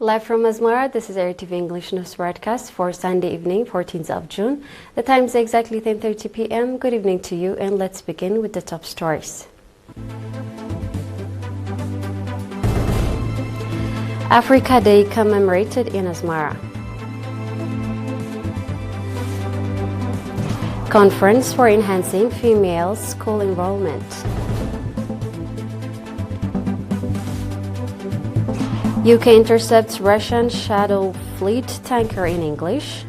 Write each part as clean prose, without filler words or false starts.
Live from Asmara, this is ERi-TV English News broadcast for Sunday evening, 14th of June. The time is exactly 10:30 p.m. Good evening to you, and let's begin with the top stories. Africa Day commemorated in Asmara. Conference for enhancing female school enrollment. UK intercepts Russian shadow fleet tanker in English.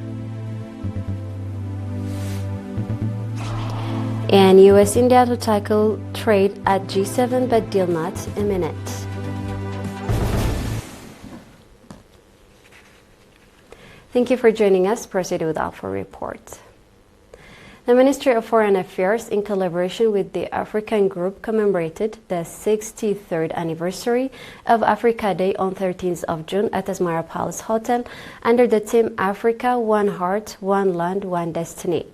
And US-India to tackle trade at G7 but deal not imminent. Thank you for joining us. Proceed with Alpha Report. The Ministry of Foreign Affairs, in collaboration with the African Group, commemorated the 63rd anniversary of Africa Day on 13th of June at Asmara Palace Hotel under the theme Africa, One Heart, One Land, One Destiny.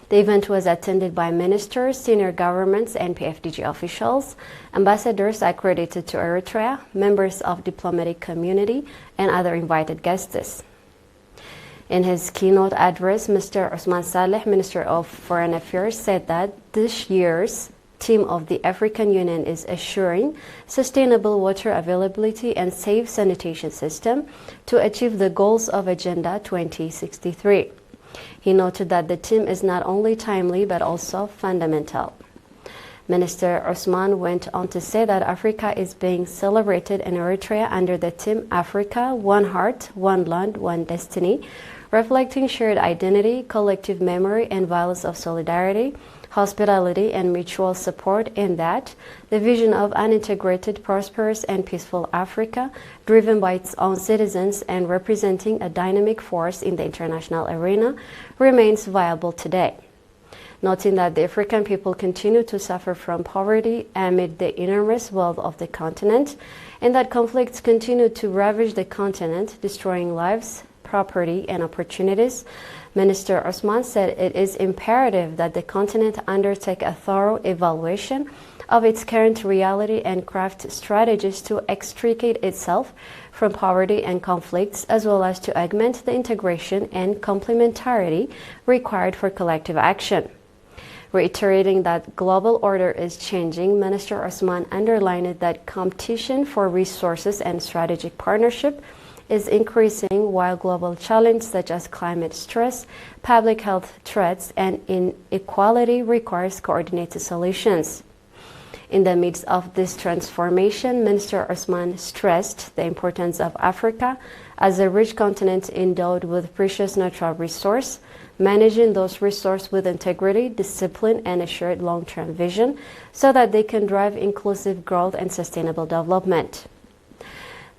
The event was attended by ministers, senior governments, and PFDG officials, ambassadors accredited to Eritrea, members of diplomatic community, and other invited guests. In his keynote address, Mr. Osman Saleh, Minister of Foreign Affairs, said that this year's theme of the African Union is assuring sustainable water availability and safe sanitation system to achieve the goals of Agenda 2063. He noted that the theme is not only timely but also fundamental. Minister Osman went on to say that Africa is being celebrated in Eritrea under the theme Africa, One Heart, One Land, One Destiny, reflecting shared identity, collective memory, and values of solidarity, hospitality, and mutual support, in that the vision of an integrated, prosperous, and peaceful Africa, driven by its own citizens and representing a dynamic force in the international arena, remains viable today. Noting that the African people continue to suffer from poverty amid the enormous wealth of the continent, and that conflicts continue to ravage the continent, destroying lives, property, and opportunities, Minister Osman said it is imperative that the continent undertake a thorough evaluation of its current reality and craft strategies to extricate itself from poverty and conflicts, as well as to augment the integration and complementarity required for collective action. Reiterating that global order is changing, Minister Osman underlined that competition for resources and strategic partnership is increasing, while global challenges such as climate stress, public health threats, and inequality requires coordinated solutions. In the midst of this transformation, Minister Osman stressed the importance of Africa as a rich continent endowed with precious natural resources, managing those resources with integrity, discipline, and a shared long-term vision so that they can drive inclusive growth and sustainable development.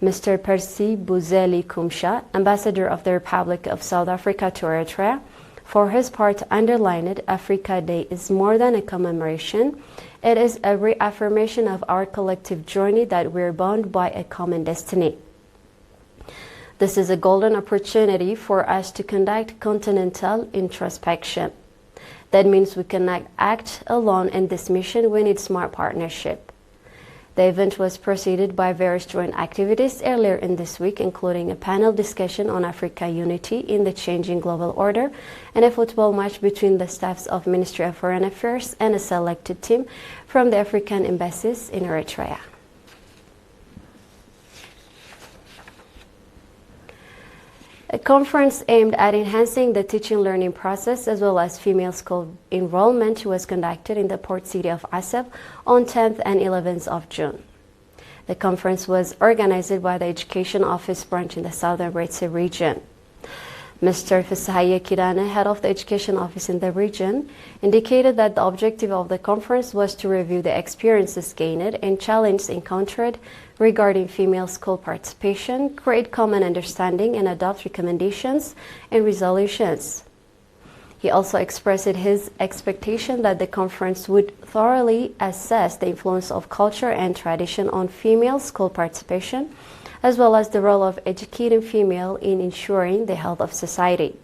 Mr. Percy Buzeli Kumsha, Ambassador of the Republic of South Africa to Eritrea, for his part underlined Africa Day is more than a commemoration. It is a reaffirmation of our collective journey that we're bound by a common destiny. This is a golden opportunity for us to conduct continental introspection. That means we cannot act alone in this mission. We need smart partnership. The event was preceded by various joint activities earlier in this week, including a panel discussion on Africa unity in the changing global order, and a football match between the staffs of Ministry of Foreign Affairs and a selected team from the African embassies in Eritrea. A conference aimed at enhancing the teaching-learning process as well as female school enrollment was conducted in the port city of Asab on 10th and 11th of June. The conference was organized by the Education Office branch in the Southern Red Sea region. Mr. Fisahaye Kidane, head of the Education Office in the region, indicated that the objective of the conference was to review the experiences gained and challenges encountered regarding female school participation, create common understanding, and adopt recommendations and resolutions. He also expressed his expectation that the conference would thoroughly assess the influence of culture and tradition on female school participation, as well as the role of educating female in ensuring the health of society.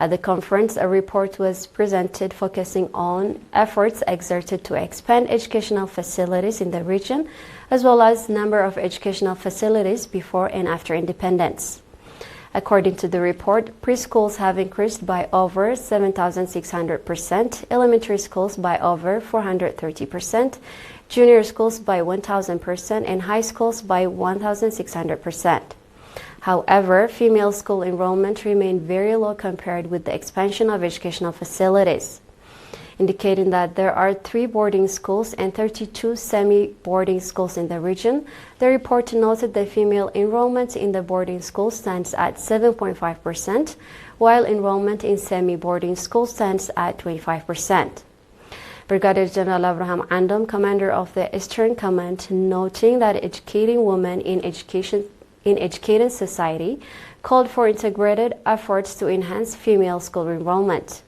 At the conference, a report was presented focusing on efforts exerted to expand educational facilities in the region, as well as number of educational facilities before and after independence. According to the report, preschools have increased by over 7,600%, elementary schools by over 430%, junior schools by 1,000%, and high schools by 1,600%. However, female school enrollment remained very low compared with the expansion of educational facilities, indicating that there are 3 boarding schools and 32 semi-boarding schools in the region. The report noted that female enrollment in the boarding schools stands at 7.5%, while enrollment in semi-boarding schools stands at 25%. Brigadier General Abraham Andom, commander of the Eastern Command, noting that educating women in educated society, called for integrated efforts to enhance female school enrollment.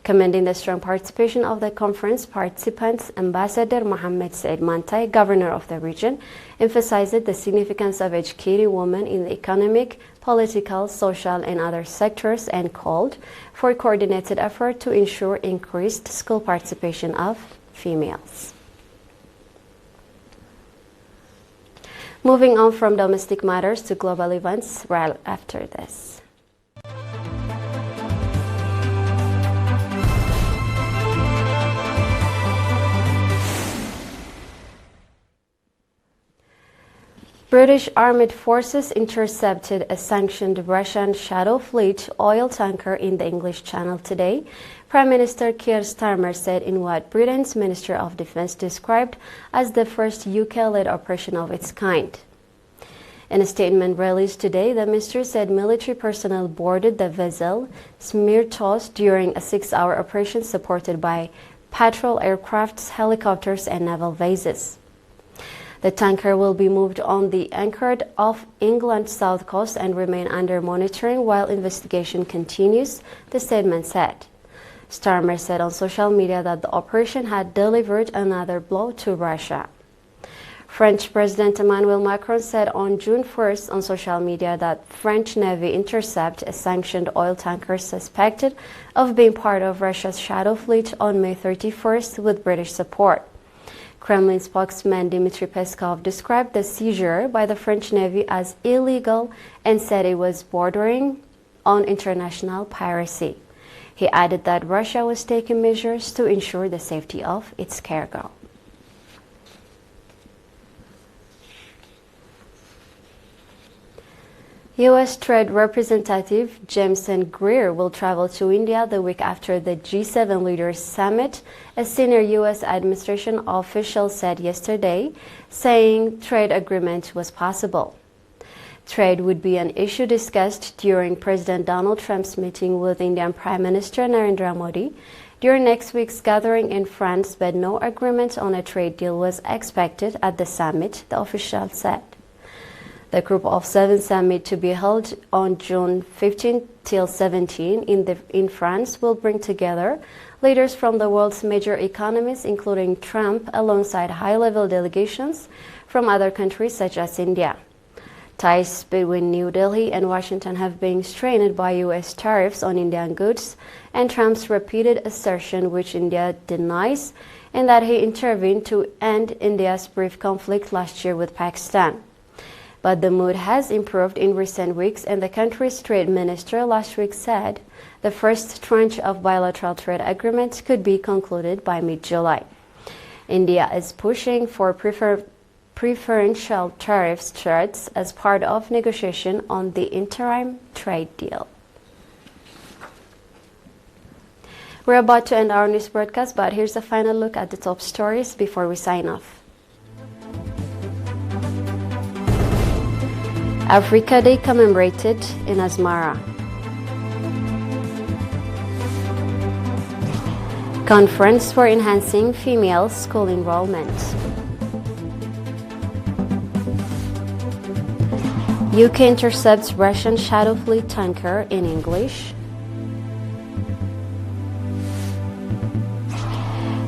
Commending the strong participation of the conference participants, Ambassador Mohammed Said Mantai, governor of the region, emphasized the significance of educating women in the economic, political, social, and other sectors, and called for coordinated effort to ensure increased school participation of females. Moving on from domestic matters to global events right after this. British armed forces intercepted a sanctioned Russian Shadow Fleet oil tanker in the English Channel today, Prime Minister Keir Starmer said in what Britain's Minister of Defence described as the first UK-led operation of its kind. In a statement released today, the minister said military personnel boarded the vessel Smirtos during a 6-hour operation supported by patrol aircrafts, helicopters, and naval bases. The tanker will be moved on the anchored off England's south coast and remain under monitoring while investigation continues, the statement said. Starmer said on social media that the operation had delivered another blow to Russia. French President Emmanuel Macron said on June 1st on social media that French Navy intercepted a sanctioned oil tanker suspected of being part of Russia's Shadow Fleet on May 31st with British support. Kremlin spokesman Dmitry Peskov described the seizure by the French Navy as illegal and said it was bordering on international piracy. He added that Russia was taking measures to ensure the safety of its cargo. U.S. Trade Representative Jameson Greer will travel to India the week after the G7 Leaders Summit, a senior U.S. administration official said yesterday, saying trade agreement was possible. Trade would be an issue discussed during President Donald Trump's meeting with Indian Prime Minister Narendra Modi during next week's gathering in France, but no agreement on a trade deal was expected at the summit, the official said. The Group of 7 summit to be held on June 15 till 17 in France will bring together leaders from the world's major economies, including Trump, alongside high-level delegations from other countries such as India. Ties between New Delhi and Washington have been strained by U.S. tariffs on Indian goods and Trump's repeated assertion, which India denies, and that he intervened to end India's brief conflict last year with Pakistan. But the mood has improved in recent weeks, and the country's trade minister last week said the first tranche of bilateral trade agreements could be concluded by mid-July. India is pushing for preferential tariff struts as part of negotiation on the interim trade deal. We're about to end our news broadcast, but here's a final look at the top stories before we sign off. Africa Day commemorated in Asmara. Conference for enhancing female school enrollment. UK intercepts Russian Shadow Fleet tanker in English.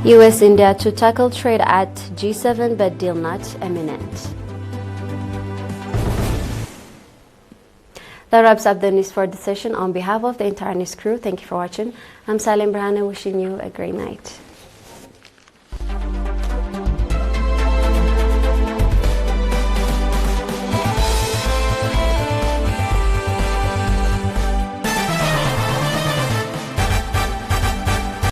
US-India to tackle trade at G7 but deal not imminent. That wraps up the news for the session. On behalf of the entire news crew, thank you for watching. I'm Salim Brahane, wishing you a great night.